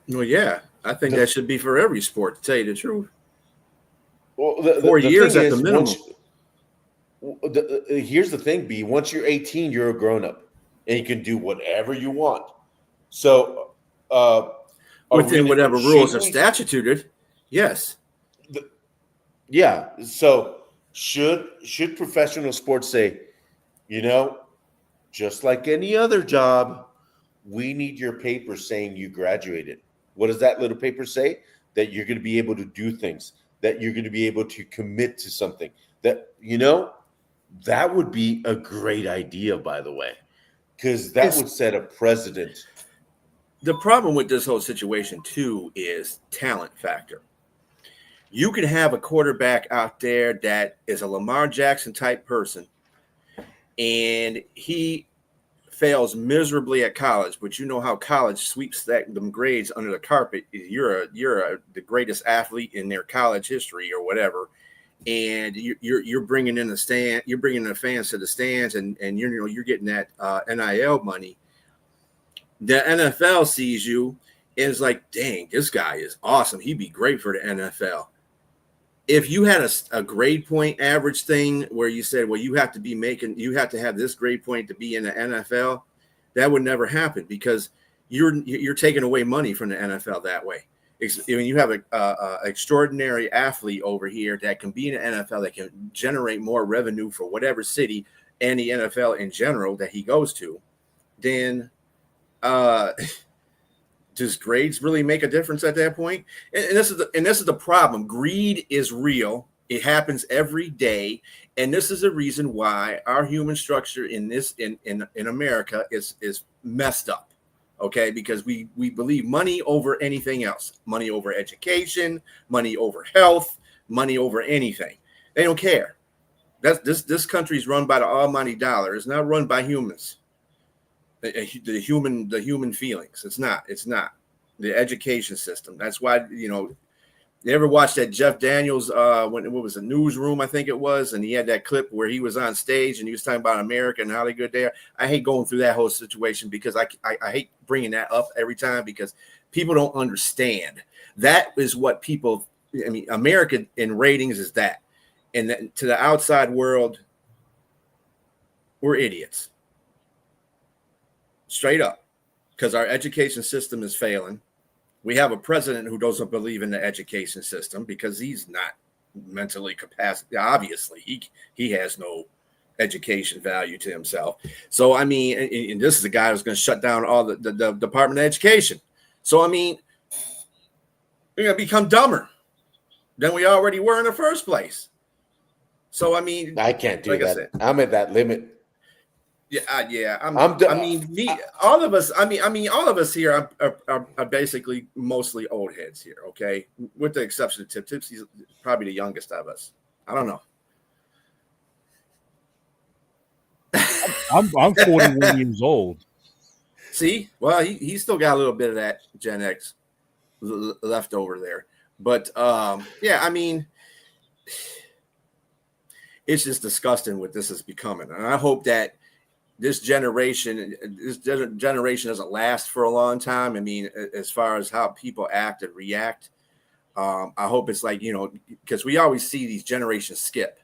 Well, yeah, I think that should be for every sport, to tell you the truth. Well, 4 years at the minimum. Here's the thing, B. Once you're 18, you're a grown-up, and you can do whatever you want. So, within whatever rules are statutated, yes. Yeah. So, should professional sports say, just like any other job, we need your paper saying you graduated? What does that little paper say? That you're going to be able to do things, that you're going to be able to commit to something, that, that would be a great idea, by the way, because that would set a precedent. The problem with this whole situation, too, is talent factor. You can have a quarterback out there that is a Lamar Jackson type person, and he fails miserably at college, but you know how college sweeps them grades under the carpet. You're the greatest athlete in their college history or whatever, and you're bringing in the fans to the stands, and you're getting that NIL money. The NFL sees you and is like, dang, this guy is awesome. He'd be great for the NFL. If you had a grade point average thing where you said, well, you have to have this grade point to be in the NFL, that would never happen because you're taking away money from the NFL that way. When you have a extraordinary athlete over here that can be in the NFL that can generate more revenue for whatever city and the NFL in general that he goes to, then does grades really make a difference at that point? And this is the problem. Greed is real. It happens every day, and this is the reason why our human structure in America is messed up. Okay, because we believe money over anything else, money over education, money over health, money over anything. They don't care. This country is run by the almighty dollar. It's not run by humans. The human feelings. It's not the education system. That's why, you ever watched that Jeff Daniels when it was a newsroom, I think it was, and he had that clip where he was on stage and he was talking about America and how they good there. I hate going through that whole situation because I hate bringing that up every time because people don't understand. That is what people. I mean, America in ratings is that, and then to the outside world, we're idiots. Straight up, because our education system is failing. We have a president who doesn't believe in the education system because he's not mentally capacitated. Obviously, he has no education value to himself. So, I mean, and this is the guy who's going to shut down all the Department of Education. So, I mean, we're going to become dumber than we already were in the first place. So, I mean, I can't do like that. I'm at that limit. Yeah. I'm done. I mean, all of us. I mean, all of us here are basically mostly old heads here. Okay, with the exception of Tip. Tip's probably the youngest of us. I don't know. I'm 41 years old. See, well, he still got a little bit of that Gen X left over there, but yeah, I mean, it's just disgusting what this is becoming, and I hope that this generation doesn't last for a long time. I mean, as far as how people act and react, I hope it's like, because we always see these generations skip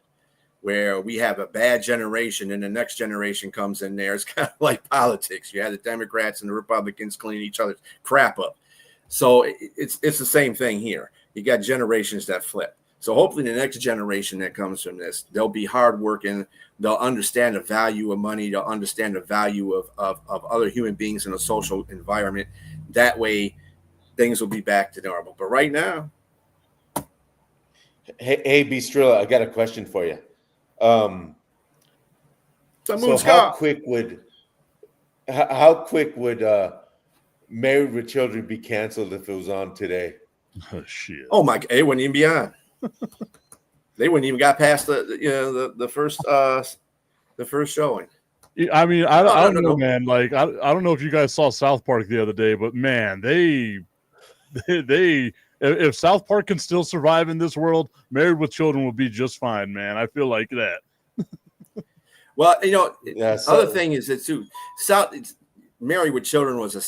where we have a bad generation and the next generation comes in there. It's kind of like politics. You have the Democrats and the Republicans cleaning each other's crap up. So it's the same thing here. You got generations that flip. So hopefully the next generation that comes from this, they'll be hardworking. They'll understand the value of money. They'll understand the value of other human beings in a social environment. That way, things will be back to normal. But right now, Hey, Bistrilla, I got a question for you. So how quick would Married with Children be canceled if it was on today? Oh shit! Oh my! It wouldn't even be on. They wouldn't even got past the first showing. I mean, I don't know, man. Like, I don't know if you guys saw South Park the other day, but man, they if South Park can still survive in this world, Married with Children will be just fine, man. I feel like that. Well, other thing is that too, Married with Children was a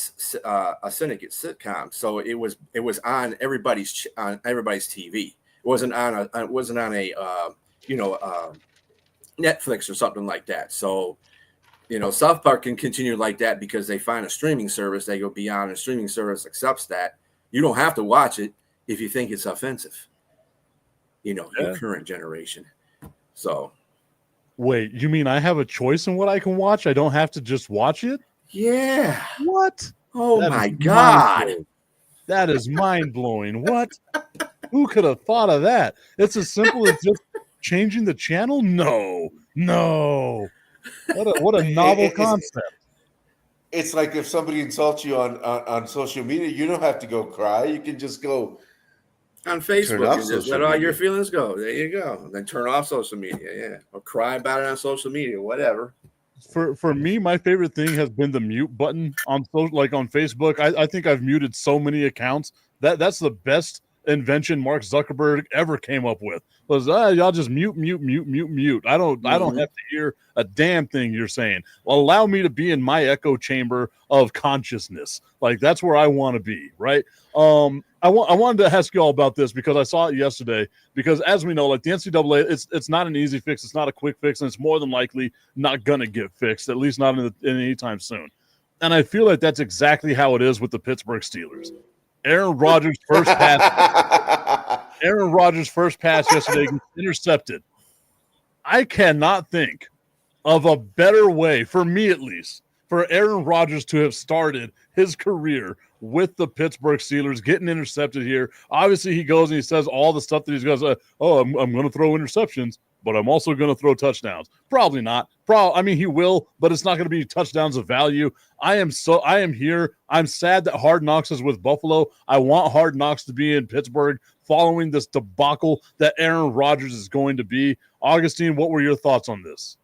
syndicate sitcom, so it was on everybody's TV. It wasn't on a Netflix or something like that. So, South Park can continue like that because they find a streaming service. They go beyond a streaming service accepts that. You don't have to watch it if you think it's offensive. Your current generation. So, wait, you mean I have a choice in what I can watch? I don't have to just watch it? Yeah. What? Oh that my God. That is mind blowing. What? Who could have thought of that? It's as simple as just changing the channel? No. What a novel concept. It's like if somebody insults you on social media, you don't have to go cry. You can just go on Facebook and just let all your feelings go. There you go. Then turn off social media, yeah, or cry about it on social media, whatever. For me, my favorite thing has been the mute button on Facebook. I think I've muted so many accounts. That's the best invention Mark Zuckerberg ever came up with. Was y'all just mute. I don't have to hear a damn thing you're saying. Well, allow me to be in my echo chamber of consciousness. Like that's where I want to be, right? I wanted to ask you all about this because I saw it yesterday. Because as we know, like the NCAA, it's not an easy fix. It's not a quick fix, and it's more than likely not gonna get fixed, at least not in any time soon. And I feel like that's exactly how it is with the Pittsburgh Steelers. Aaron Rodgers' first pass. Aaron Rodgers' first pass yesterday gets intercepted. I cannot think of a better way, for me at least, for Aaron Rodgers to have started his career with the Pittsburgh Steelers, getting intercepted here. Obviously, he goes and he says all the stuff that he's going to say, I'm going to throw interceptions, but I'm also going to throw touchdowns. Probably not. I mean, he will, but it's not going to be touchdowns of value. I am here. I'm sad that Hard Knocks is with Buffalo. I want Hard Knocks to be in Pittsburgh following this debacle that Aaron Rodgers is going to be. Augustine, what were your thoughts on this?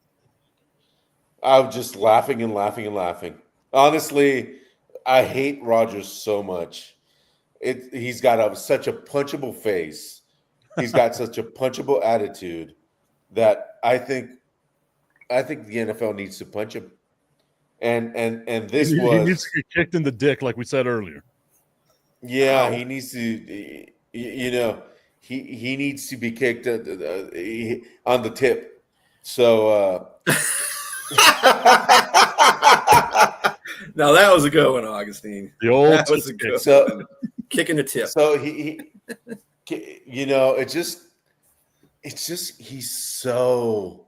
I was just laughing and laughing and laughing. Honestly, I hate Rodgers so much. He's got such a punchable face. He's got such a punchable attitude that I think the NFL needs to punch him. And this he was needs to get kicked in the dick, like we said earlier. Yeah, he needs to. He needs to be kicked on the tip. So. Now that was a good one, Augustine. The old that was a good one. Kicking the tip. So he it's just he's so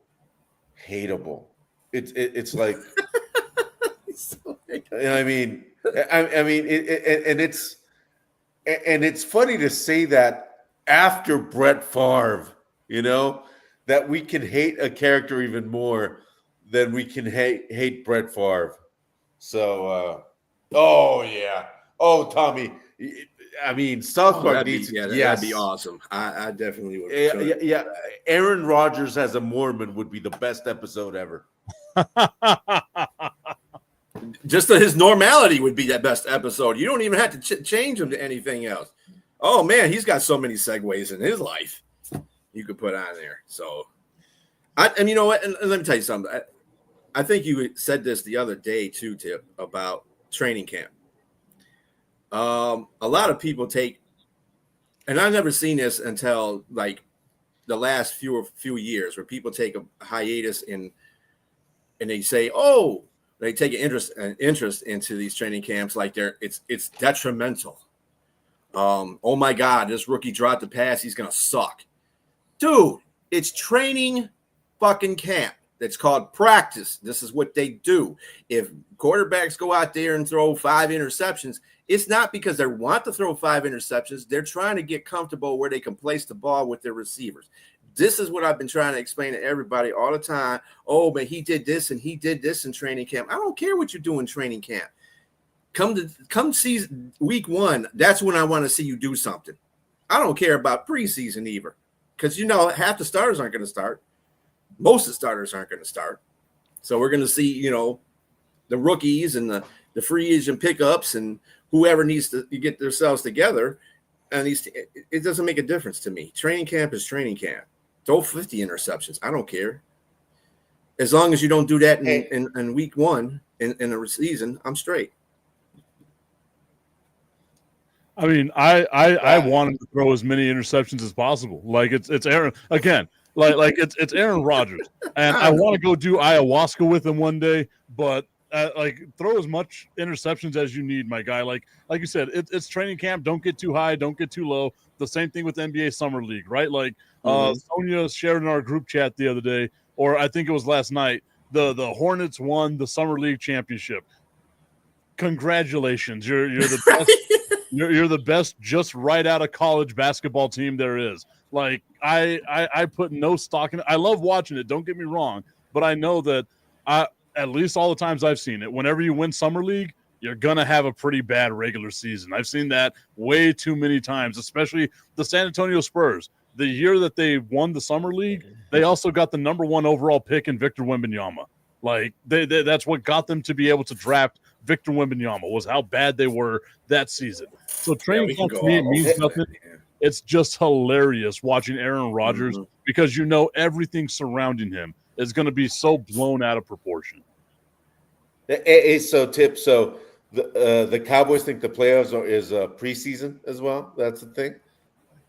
hateable. It's like So I mean, it's funny to say that after Brett Favre, that we can hate a character even more than we can hate Brett Favre. So, Tommy, I mean, South Park needs that'd be awesome. I definitely would. Yeah. Aaron Rodgers as a Mormon would be the best episode ever. Just his normality would be that best episode. You don't even have to change him to anything else. Oh man, he's got so many segues in his life you could put on there. So, and you know what? And let me tell you something. I think you said this the other day too, Tip, about training camp. A lot of people take, and I've never seen this until like the last few years, where people take a hiatus and they say, "Oh, they take an interest into these training camps like it's detrimental." Oh my God, this rookie dropped the pass, he's gonna suck, dude. It's training fucking camp. That's called practice. This is what they do. If quarterbacks go out there and throw 5 interceptions, it's not because they want to throw 5 interceptions. They're trying to get comfortable where they can place the ball with their receivers. This is what I've been trying to explain to everybody all the time. Oh, but he did this and he did this in training camp. I don't care what you do in training camp. Come season week 1. That's when I want to see you do something. I don't care about preseason either, because half the starters aren't going to start. Most of the starters aren't going to start. So we're going to see, the rookies and the free agent pickups and whoever needs to get themselves together. And it doesn't make a difference to me. Training camp is training camp. Throw 50 interceptions. I don't care. As long as you don't do that in week 1 in the season, I'm straight. I mean, I wanted to throw as many interceptions as possible. Like it's Aaron again. Like it's Aaron Rodgers, and I want to go do ayahuasca with him one day. But throw as much interceptions as you need, my guy. Like you said, it's training camp. Don't get too high. Don't get too low. The same thing with NBA Summer League, right? Like Sonia shared in our group chat the other day, or I think it was last night. The Hornets won the Summer League championship. Congratulations, you're the best. You're the best just right out of college basketball team there is. Like I put no stock in it. I love watching it. Don't get me wrong, but I know that at least all the times I've seen it, whenever you win Summer League, you're gonna have a pretty bad regular season. I've seen that way too many times, especially the San Antonio Spurs. The year that they won the Summer League, they also got the number 1 overall pick in Victor Wembanyama. Like that's what got them to be able to draft Victor Wembanyama, was how bad they were that season. So training camp to me means nothing. It's just hilarious watching Aaron Rodgers because you know everything surrounding him is going to be so blown out of proportion. So the Cowboys think the playoffs is preseason as well. That's the thing.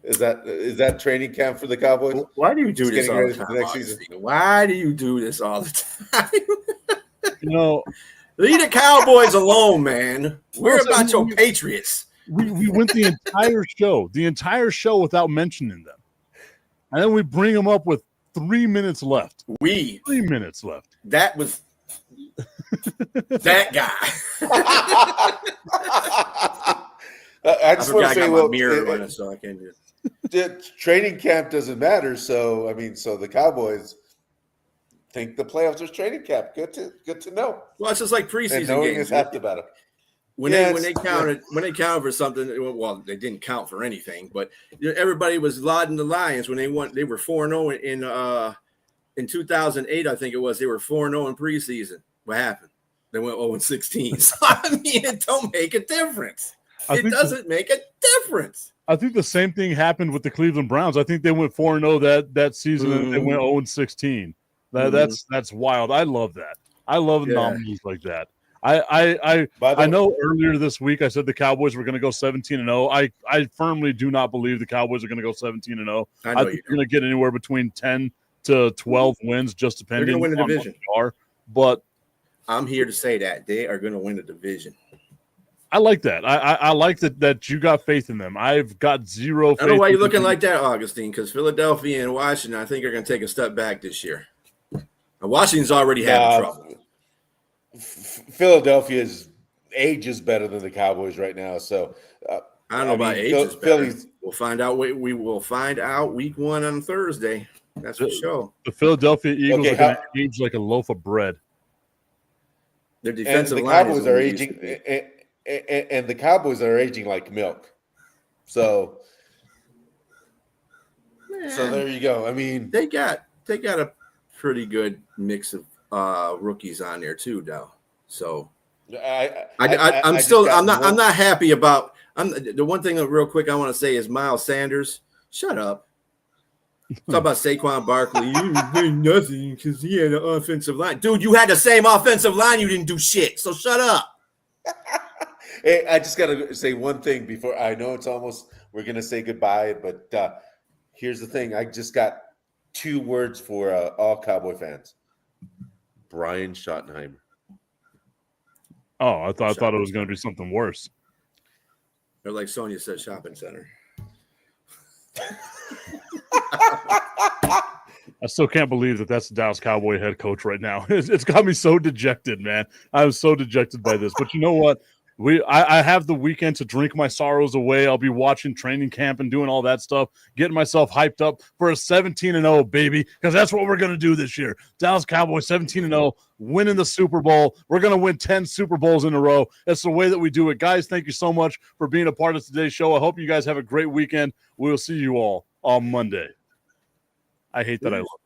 Is that training camp for the Cowboys? Why do you do Just this getting all ready the for time? the next season. Why do you do this all the time? You know, Leave the Cowboys alone, man. We're Listen, about your Patriots. we went the entire show without mentioning them. And then we bring them up with 3 minutes left. 3 minutes left. That was that guy. I just want to say, well, mirror on it, so I can just. Training camp doesn't matter. So so the Cowboys think the playoffs is training camp. Good to know. Well, it's just like preseason And knowing games. is half the battle. When they counted for something, well, they didn't count for anything, but everybody was lauding the Lions when they won. They were 4-0 in 2008, I think it was. They were 4-0 in preseason. What happened? They went 0-16. So I mean, it don't make a difference. It doesn't make a difference. I think the same thing happened with the Cleveland Browns. I think they went 4-0 that season, and they went 0-16. That's wild. I love that. I love anomalies like that. I know earlier this week I said the Cowboys were going to go 17-0. I firmly do not believe the Cowboys are going to go 17-0. I think they're going to get anywhere between 10 to 12 wins, just depending on what division. They are. But I'm here to say that they are going to win the division. I like that. I like that you got faith in them. I've got zero faith. I don't know why you're looking like that, Augustine, because Philadelphia and Washington, I think, are going to take a step back this year. And Washington's already having trouble. Philadelphia's age is better than the Cowboys right now. So I don't know about age is better. We'll find out. We will find out week 1 on Thursday. That's for sure. The Philadelphia Eagles are going to age like a loaf of bread. Their defensive and the line Cowboys are aging, and the Cowboys are aging like milk. So there you go. I mean, they got a pretty good mix of rookies on there too, though. So I'm not happy about. The one thing real quick I want to say is Miles Sanders. Shut up. Talk about Saquon Barkley. You did nothing because he had an offensive line. Dude, you had the same offensive line. You didn't do shit. So shut up. Hey, I just got to say one thing before. I know it's almost we're going to say goodbye, but here's the thing. I just got 2 words for all Cowboy fans. Brian Schottenheimer. Oh, I thought it was going to be something worse. Or like Sonia said, shopping center. I still can't believe that's the Dallas Cowboy head coach right now. It's got me so dejected, man. I'm so dejected by this. But you know what? I have the weekend to drink my sorrows away. I'll be watching training camp and doing all that stuff, getting myself hyped up for a 17-0, baby, because that's what we're going to do this year. Dallas Cowboys 17-0, winning the Super Bowl. We're going to win 10 Super Bowls in a row. That's the way that we do it. Guys, thank you so much for being a part of today's show. I hope you guys have a great weekend. We will see you all on Monday. I hate that I love it.